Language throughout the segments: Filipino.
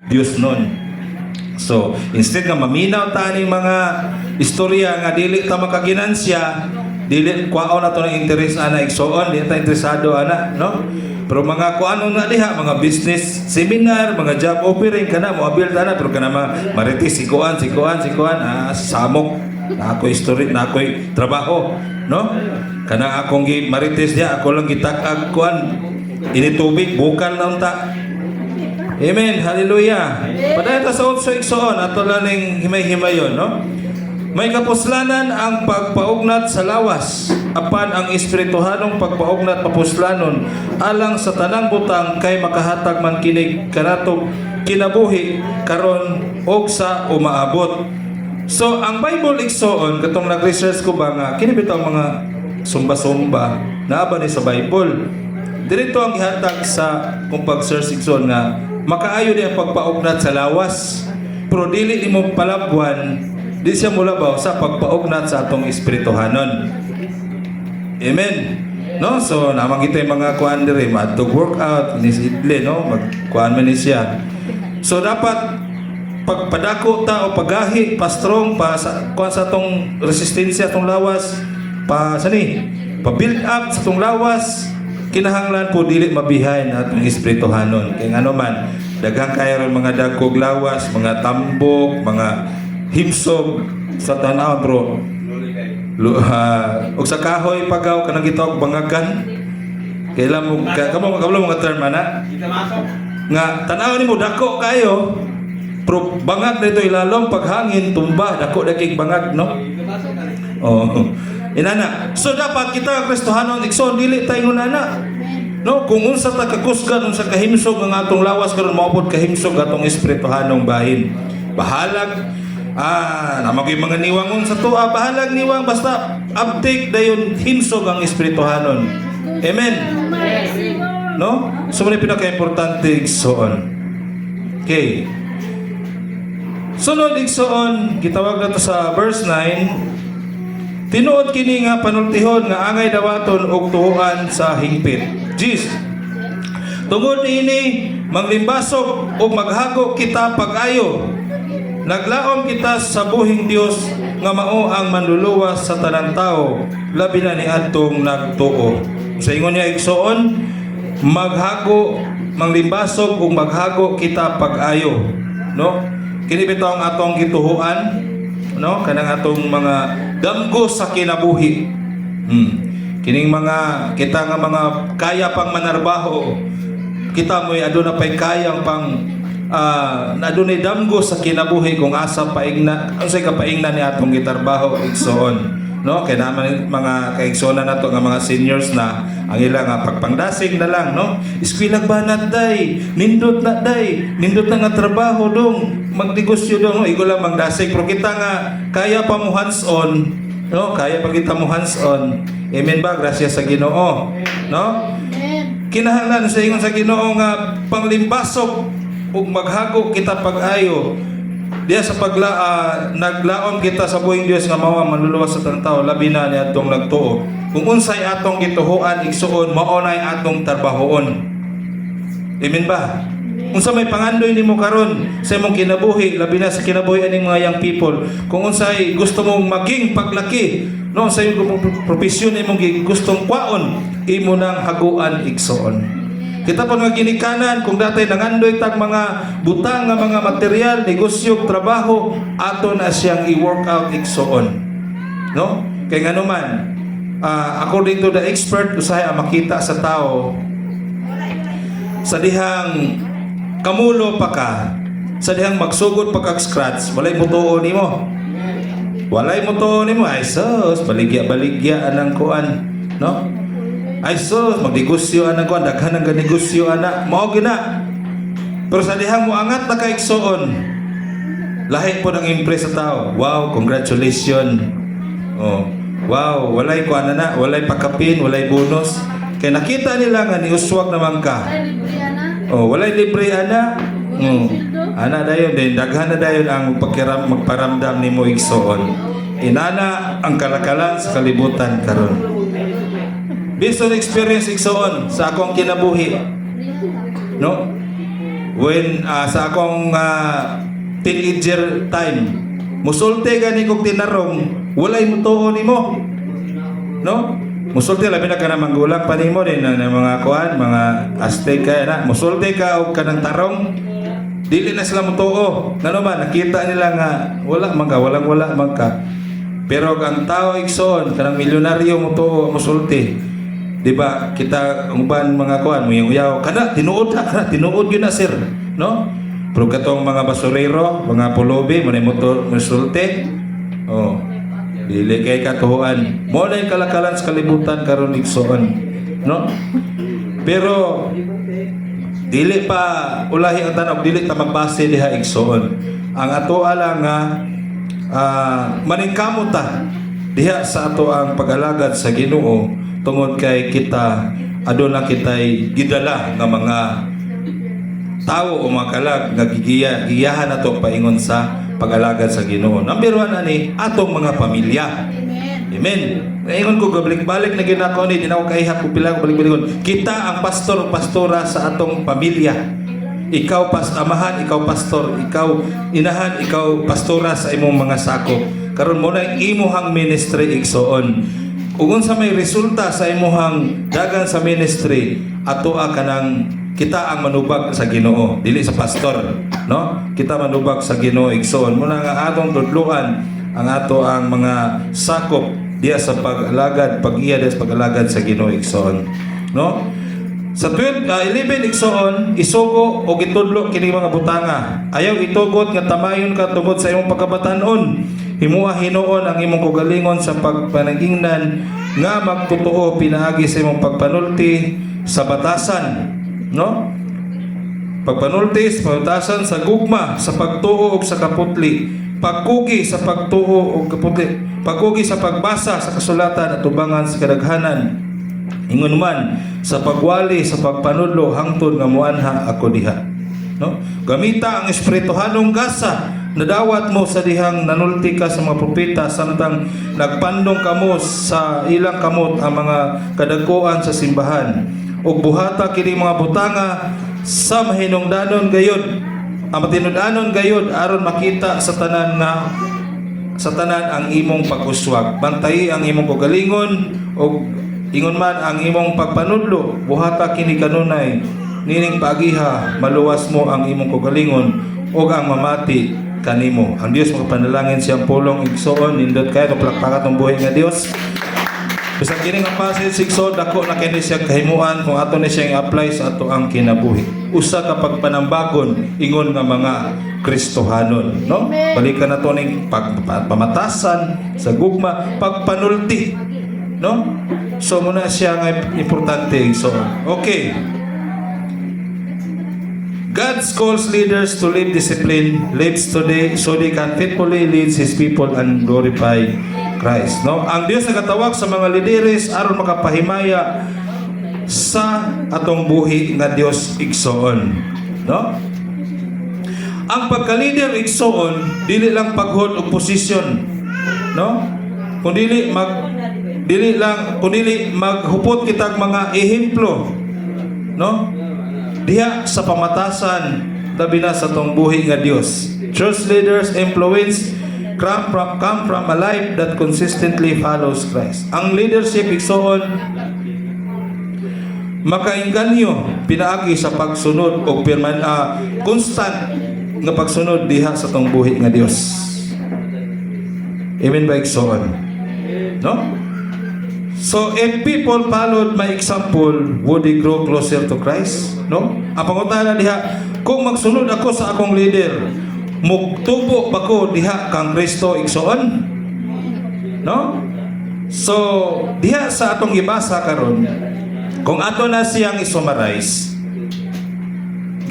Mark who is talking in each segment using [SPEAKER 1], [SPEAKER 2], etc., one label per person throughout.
[SPEAKER 1] Dios nun. So, instead nga maminaw ta ning mga istorya nga dili ta makaginansya, dili kwaon na to ng interes ana igsoon, di ta interesado ana, no? Pero mga kuano nga diha, mga business seminar, mga job offering kana mo abil ta na, pero kana maritis sikuan, samok na ako history, na ako'y trabaho, no? Kana akong marites diya, ako lang gitakag kuan, initubig, bukal na unta. Amen, hallelujah. Padayon ta sa utso igsoon, ato lang ning himay-himayon, no? May kapuslanan ang pagpaugnat sa lawas, apan ang espirituhanong pagpaugnat papuslanon alang sa tanang butang kay makahatag man kinig kanatong kinabuhi karon og sa umaabot. So ang Bible igsoon katong nag-research ko ba nga kini bitaw mga sumba-sumba naa ba ni sa Bible. Dirito ang gihatag sa kung pag-search igsoon nga makaayo di ang pagpaugnat sa lawas, pero dili nimo palabwan. Di siya mulabaw sa pagpaugnat sa atong espirituhanon. Amen. No? So, namang kita yung mga kuhan diri, matog workout, nisidli, no? Magkuhan man ni siya. So, dapat pagpadako ta o pagahi, pa-strong, kuhan sa atong resistensya, atong lawas, pa-build up sa atong lawas, kinahanglan po dili mabihay na atong espirituhanon. Kaya ano man, daghang kayo rin mga dagkog lawas, mga tambok, mga himsog sa tanaw bro. Og sa kahoy pagaw kanang gitawag bangagan. Kailan mo kamo mga term ana? Nga tanaw nimo dako kayo. Pero bangag dito ilalom paghangin tumba dako dakig bangag no. Oh. Inana. So dapat kita Kristohanon igsoon dili tayo nana. No, kung unsa ta kakusgan unsa kahimsog ang atong lawas karon maabot kahimsog atong espirituhanong bahin. Bahalag namagay mga niwangon sa tuwa, bahalag niwang basta uptake dayon himsog ang espirituhanon. Amen. No? So muna pinaka-importante igsoon. Okay. Sunod igsoon, gitawag na to sa verse 9. Tinuod kini nga panultihon nga angay dawaton og tuhuan sa hingpit. Jis. Tungod ini manglimbasok og maghago kita pag-ayo. Naglaom kita sa buhing Dios nga mao ang manluluwas sa tanang tao, labi na ni adtong nagtuo. Sa ingon niya igsoon, maghago, manglimbasog ug maghago kita pag-ayo, no? Kini bitaw ang atong gituhuan, no? Kanang atong mga damgo sa kinabuhi. Kining mga kita nga mga kaya pang manarbaho, kita mo'y aduna pay kayang pang adunay damgo sa kinabuhi kung asa paigna unsay kapaigna ni atong gitarbaho igsoon, no? Kay naman mga kaigsoon nato nga mga seniors na ang ila nga pagpangdasig na lang, no? Eskwela banat day, nindot na nga trabaho dong, magnegosyo dong, no? Igo lang magdasig, pero kita nga kaya pa mo hands on, no? Kaya pa kita mo hands on. Amen ba? Grasya sa Ginoo, no? Kinahanglan sa ingon sa Ginoo nga panglimbasog ug maghago kita pag-ayo diya sa naglaom kita sa buhing Dios nga mao manluluwas sa tanang labi na ni atong nagtuo. Kung unsay atong gituhuan igsuon mao nay atong trabahoon. Amen ba? Unsa may pangandoy nimo karon sa imong kinabuhi, labi na sa kinabuhi aning mga young people, kung unsay gusto mong maging paglaki, no, sa imong profesyon imong gustong kwaon, imo nang haguan igsuon. Kita pa nga ginikanan kung datay nangandoy tag mga butang nga mga material, negosyo, trabaho, ato na siyang i-work out igsoon. No? Kaya nga naman, according to the expert, usahay ang makita sa tao, sa dihang kamulo pa ka, sa dihang magsugod pa kag-scratch, walay mutuo nimo. Walay mutuo nimo, ay sus, baligya anang kuan, no? Ay sus, magnegosyo ana kuan, daghan ang negosyo ana, mao gina. Pero sa dihang mo angat na kaigsoon, lahi po ng impress sa tao. Wow, congratulations. Oh, wow, walay kuan na, walay pakapin, walay bonus. Kaya nakita nila nga ni uswag naman ka. Oh, walay libre ana. Ana dayon din, daghan na dayon ang magparamdam nimo igsoon. Inana ang kalakalan sa kalibutan karon. Based on experience igsoon sa akong kinabuhi, no? when sa akong teenager time, musulti gani kog tinarong, walay mutuo nimo. No? Musulti labi na ka na manggulang pa nimo din ng mga kuan, mga Aztec kaya na. Musulti ka og kanang tarong, dili na sila mutuo. Ngano ba nakita nila nga wala man ka. Pero ang tao igsoon kanang milyonaryo mutuo musulti. Di ba kita uban mga kuan mo yung uyaw kana tinuod yun na sir, no? Pero katong mga basurero, mga pulubi mo na musulti. Oh. Dili kay katuhuan. Mo na yung kalakalan sa kalibutan karon igsoon, no? Pero dili pa ulahi ang tanog, dili ta magbase diha igsoon. Ang ato lang nga maningkamot ta diha sa ato ang pag-alagad sa Ginoo tungod kay kita aduna kitay gidala nga mga tao o mga kalag nga giyahan nato paingon sa pag-alagad sa Ginoo. Number 1 ani atong mga pamilya. Amen. Ingon ko gabalik-balik na ginako ni dinaw kay hap pila ko balik-balik. Kita ang pastor pastora sa atong pamilya. Ikaw amahan, ikaw pastor, ikaw inahan, ikaw pastora sa imong mga sakop. Karon mo na imuhang ministry igsoon. Ug unsa may resulta sa imuhang dagan sa ministry, ato kanang kita ang manubag sa Ginoo, dili sa pastor, no? Kita manubag sa Ginoo igsoon. Muna nga atong tudluan ang ato ang mga sakop diya sa pag-alagad, pag-iya sa pag-alagad sa Ginoo igsoon, no? Sa 11 igsoon, isugo o gitudlo kini mga butanga. Ayaw itugot nga tamayon ka tungod sa imong pagkabatan-on. Himuha hinuon ang imong kugalingon sa pagpanagingnan nga magtotoo pinaagi sa imong pagpanulti sa batasan, no? Pagpanulti sa batasan sa gugma, sa pagtuo ug sa kaputli, pagkugi sa pagtuo ug kaputli, pagkugi sa pagbasa sa kasulatan at tubangan sa kadaghanan. Ingon man sa pagwali sa pagpanudlo hangtod nga muanha ako diha, no? Gamita ang espirituhanong gasa nadawat mo sa dihang nanulti ka sa mga propeta samtang nagpandong kamo sa ilang kamot ang mga kadagkuan sa simbahan ug buhata kini mga butanga sa mahinungdanon gayud ang matinud-anon gayud aron makita sa tanan ang imong pag-uswag. Bantayi ang imong kagalingon ug ingon man ang imong pagpanudlo buhata kini kanunay nining paagiha maluwas mo ang imong kagalingon ug ang mamati kanimo. Ang Dios magpanalangin siyang pulong igsoon nindot kay palakpakan tong buhay nga Dios. Bisag kini nga passage igsoon dako na kini siya kahimuan kung ato ni siya i-apply sa ato ang kinabuhi. Usa ka pagpanambagon ingon nga mga Kristohanon, no? Balikan nato ning pamatasan sa gugma, pagpanulti, no? So muna siya nga importante igsoon. Okay. God calls leaders to live discipline, lives today so they can faithfully lead His people and glorify Christ. No, ang Dios nagatawag sa mga lideres aron makapahimaya sa atong buhi nga Dios igsoon. No, ang pagka-leader igsoon dili lang paghod og posisyon, no, kundi maghupot kitag mga ehemplo, no? Diha sa pamatasan labi na sa tong buhi nga Dios. Church leaders influence come from a life that consistently follows Christ. Ang leadership igsoon makainganyo pinaagi sa pagsunod o constant nga pagsunod diha sa tong buhi nga Dios. Amen ba igsoon? No? So if people followed my example, would they grow closer to Christ? No? Ang pangutana diha, kung magsunod ako sa akong leader, mugtubo ba ko diha kang Kristo igsoon? No? So diha sa atong gibasa karon, kung ato na siyang isummarize,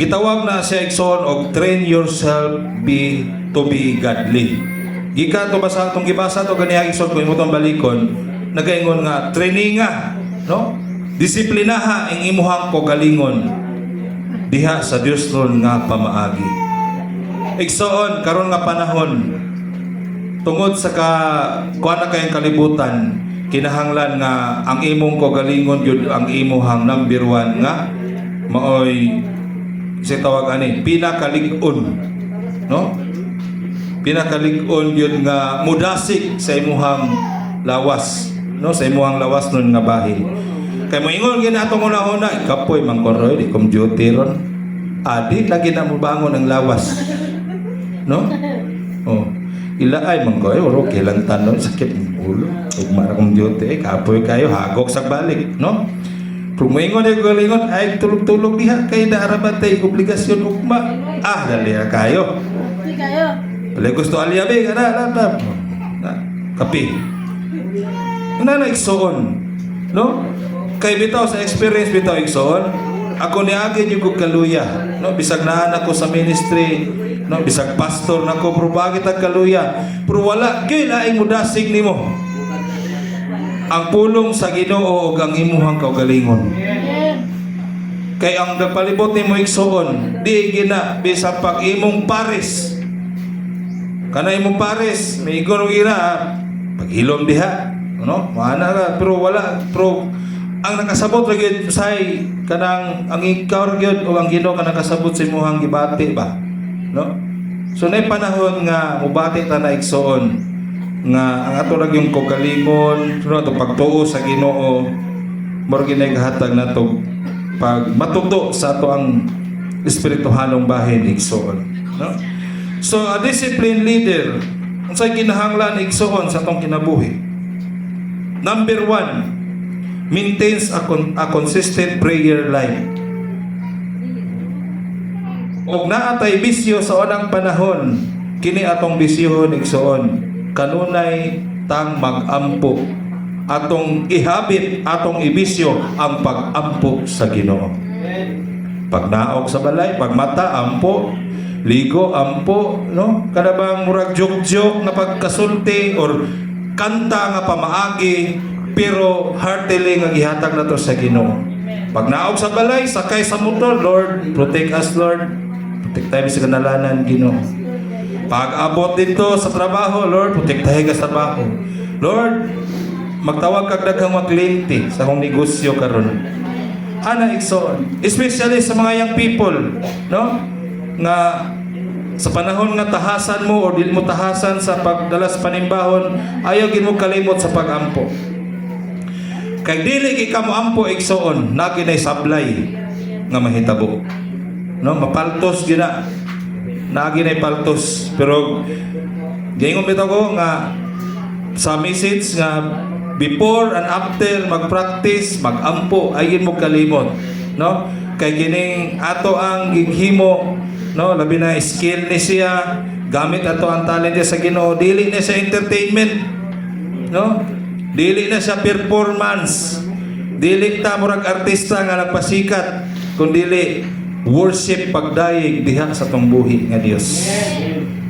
[SPEAKER 1] gitawag na siya igsoon og train yourself to be godly. Gikan to basa atong gibasa to ganiya igsoon kung imong balikon, nagaingon nga traininga, no? Disiplinaha ang imuhang kogalingon diha sa Dios ron nga pamaagi. Igsoon karon nga panahon tungod sa kuana kayong kalibutan, kinahanglan nga ang imong kogalingon yun ang imuhang number 1 nga maoy si tawag ani pinakalig-on, no? Pinakalig-on yun nga mudasig sa imuhang lawas, no? Sa imuhang lawas nun nga bahin. Kay mo ingon gina atong una-una, ikapoy mangkoroy di computer ron. Adi lagi na mo bangon ang lawas. No? Oh. Ila ay mangko ay oro kilang tanon sakit ng ulo. Ug mara computer kapoy kayo hagok sa balik, no? Kung moingon ay galingon ay tulog-tulog diha kay naarabat tay obligasyon ugma. Ah, dali na kayo.
[SPEAKER 2] Hindi kayo.
[SPEAKER 1] Pala gusto aliabe kana na. Kapi. Una na igsoon, no? Kay bitaw sa experience bitaw igsoon. Ako niagi yung kaluya, no? Bisag naan ako sa ministry, no? Bisag pastor nako pero bakit ang kaluya? Pero wala gyud laing mudasig nimo. Ang pulong sa Ginoo ug ang imuhang kaugalingon. Kay ang nagpalibot nimo igsoon, di gina bisan pag imong pares. Kana imong pares, may igorong ira paghilom diha, no? Maana ka pero wala pero ang nakasabot ra gyud say kanang ang ikaw ra gyud o ang Ginoo ka nakasabot sa imong gibati ba, no? So nay panahon nga mubati ta na igsoon nga ang ato ra yung kaugalingon, no, to pagtuo sa Ginoo mao ginay gahatag nato pag matugdo sa ato ang espirituhalong bahin igsoon, no? So a disciplined leader unsay kinahanglan igsoon sa atong kinabuhi? Number 1, maintains a consistent prayer life. Og naatay bisyo sa unang panahon, kini atong bisyohon igsoon, kanunay tang mag-ampo. Atong ihabit, atong ibisyo ang pag-ampo sa Ginoo. Pagnaog sa balay, pagmata ampo, ligo ampo, no? Kada bang murag joke-joke na pagkasulti or kanta nga pamaagi pero heartily nga gihatag nato sa Ginoo. Pag naog sa balay, sakay sa motor, Lord, protect us, Lord. Protect tayo sa kanalanan, Ginoo. Pag abot dito sa trabaho, Lord, protect tayo sa trabaho. Lord, magtawag kag daghang mga kliyente sa akong negosyo karon. Ana igsoon, especially sa mga young people, no? Nga sa panahon nga tahasan mo o dili mo tahasan sa pagdalas panimbahon, ayaw gid mo kalimot sa pag-ampo. Kay dili kay kamo ampo igsoon, naginay sablay nga mahitabo. No, mapaltos gina. Naginay paltos. Pero gingon bitaw ko nga sa message nga before and after mag-practice, mag-ampo, ayin mo kalimot, no? Kay gining ato ang gighimo, no, labi na skill ni siya, gamit ato ang talent niya sa Ginoo, dili na siya entertainment, no? Dili na siya performance. Dili ta murag artista nga nagpasikat, kundi worship pagdayeg diha sa tong buhi nga Dios.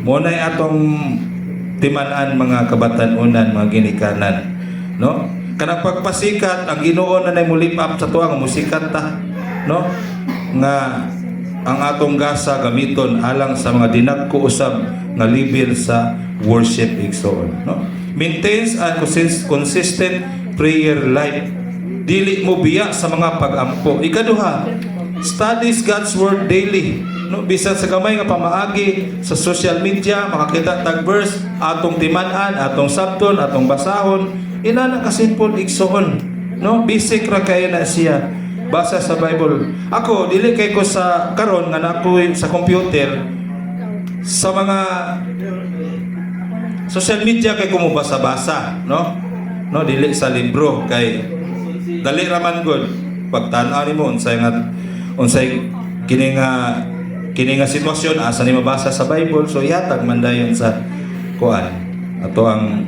[SPEAKER 1] Mo nay atong timan-an mga kabatan-unan, mga ginikanan, no? Kanang pagpasikat ang Ginoo na nay mulip up sa tuwa nga musikat ta, no? Nga ang atong gasa gamiton alang sa mga dinagko usab nga level sa worship igsoon, no? Maintains a consistent prayer life. Dili mo biya sa mga pag-ampo. Ikaduha, studies God's word daily, no? Bisan sa gamay nga pamaagi sa social media makakita tag verse atong timan-an, atong sabton, atong basahon, ina na kasimple igsoon, no? Basic ra kay na siya basa sa Bible. Ako dili kay ko sa karon nga nako sa computer sa mga social media kay ko mo basa-basa, no? No, dili sa libro kay dali ra man gud pagtan-aw nimo unsay kini nga sitwasyon asa ni mabasa sa Bible, so ihatag man dayon sa kuan ato ang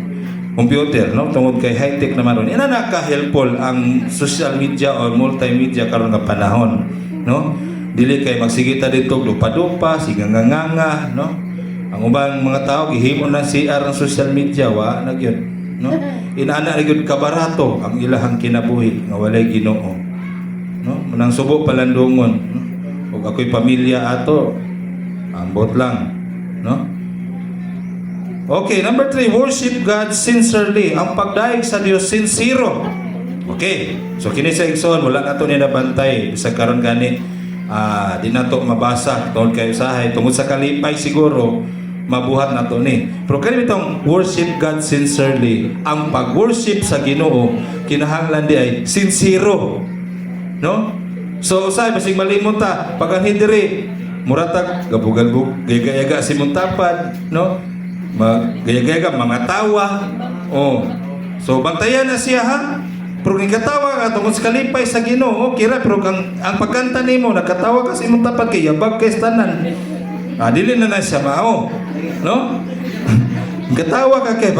[SPEAKER 1] computer, no? Tungod kay high tech naman ron, ina naka-helpful ang social media or multimedia karon nga panahon, no? Dili kay magsigita dito dupa-dupa siganganganga, no? Ang ubang mga tao gihimo na CR ang social media wa na gyud, no? Inaana na gyud kabarato ang ilahang kinabuhi nga walay Ginoo, no? Manang subo palandungon, no? Ug ako'y pamilya ato ambot lang, no? Okay, number 3, worship God sincerely. Ang pagdaig sa Dios sincero. Okay, so kini sa igsoon wala nato ni nabantay sa karon gani di na to mabasa tungod kay usahay tungod sa kalipay siguro mabuhat na to ni. Pero kani bitong worship God sincerely. Ang pag-worship sa Ginoo kinahanglan di ay sincero. No? So usay basig malimot ta pag anhi diri muratag gabugalbug gaya-gaya si muntapad, no? Gaya-gaya mga tawa. Oh. So bantayan na siya ha. Pero katawa ka tungod sa kalipay sa Ginoo, kira pero ang pagkanta nimo nagkatawa ka sa imong tapat kay yabag kay tanan. Dili na siya mao, no? Katawa ka kay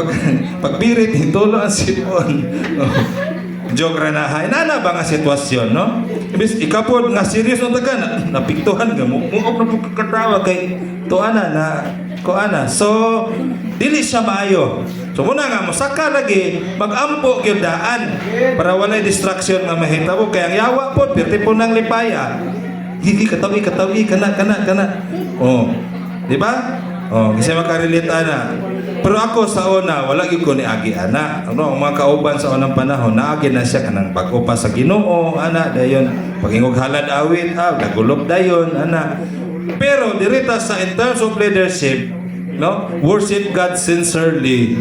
[SPEAKER 1] pagbirit hitulo ang sipon. Joke ra na hay nana ba nga sitwasyon, no? Ibis ikaw po nga serious no taga napiktuhan ka mo na po katawa kay tuana na kuana. So dili siya maayo. So muna nga mo saka lagi magampo gyud daan para walay distraction nga mahitabo kay ang yawa po perti po nang lipaya. Gigi katawi kana. Oh. Di ba? Oh, kasi makarelate ana. Pero ako sa una wala gyud ko ni agi ana. Ano ang mga kauban sa unang panahon naagi na siya kanang pag-upa sa Ginoo ana dayon pagingog halad awit nagulop dayon ana. Pero dirita sa in terms of leadership, no? Worship God sincerely.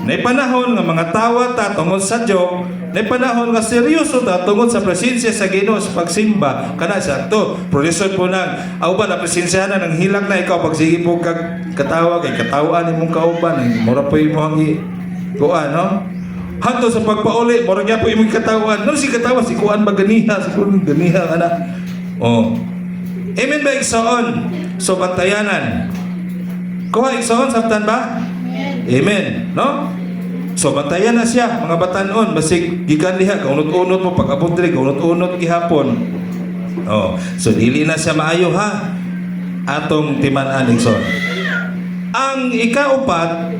[SPEAKER 1] Nay panahon nga mga tawa ta tungod sa joke, nay panahon nga seryoso ta tungod sa presensya sa Ginoo sa pagsimba kana sa to. Producer po nang auban na presensya na nang hilang na ikaw pagsige po kag katawa kay katawaan imong kauban mura po imong kuan, no? Hanto sa pagpauli mura gyud po imong katawaan. No si katawa si kuan baganiha si kuan ganiha ana. Oh. Amen ba igsoon? So bantayanan. Kuha igsoon sabtan ba? Amen. No? So bantayan na siya mga batanon basig gikan diha kaunot-unot mo pag-abot diri kaunot-unot gihapon. Oh, so dili na siya maayo ha. Atong timan-an igsoon. Ang ikaupat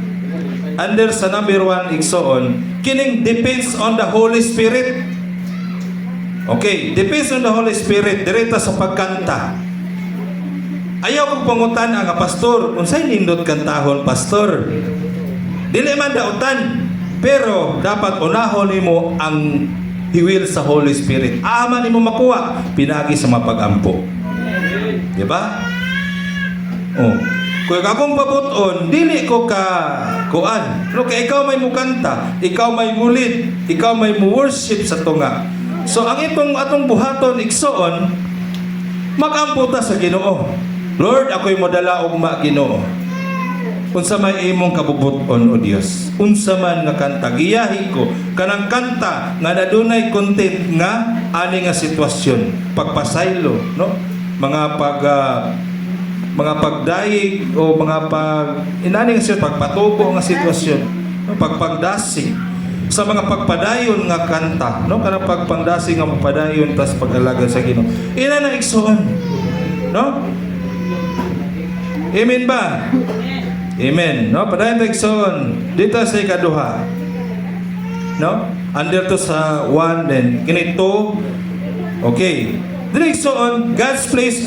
[SPEAKER 1] under sa number 1 igsoon kining depends on the Holy Spirit. Okay, depends on the Holy Spirit direta sa pagkanta. Ayaw kong pangutan nga pastor, unsay nindot kantahon pastor? Dili man dautan, pero dapat unahon nimo ang hiwil sa Holy Spirit. Ama nimo makuha pinagi sa mapag-ampo. Di ba? Oh. Kung akong pabuton, dili ko ka kuan. Pero kay ikaw may mukanta, ikaw may mulit, ikaw may worship sa tunga. So ang atong buhaton igsoon, magampo ta sa Ginoo. Lord, ako'y modala og Ginoo. Unsa may imong kabubuton o Dios. Unsa man nga kanta giyahi ko kanang kanta nga nadunay content nga ani nga sitwasyon, pagpasaylo, no? Mga pagdayig o mga inani nga sitwasyon, pagpatubo nga sitwasyon, pagpagdasi sa mga pagpadayon nga kanta, no? Kanang pagpandasi nga pagpadayon tas pag-alaga sa Ginoo. Ina na igsoon, no? Amen ba? Amen. No, padayon igsoon dito sa ikaduha. No? Under to sa 1 then kini 2. Okay. Dili igsoon God's place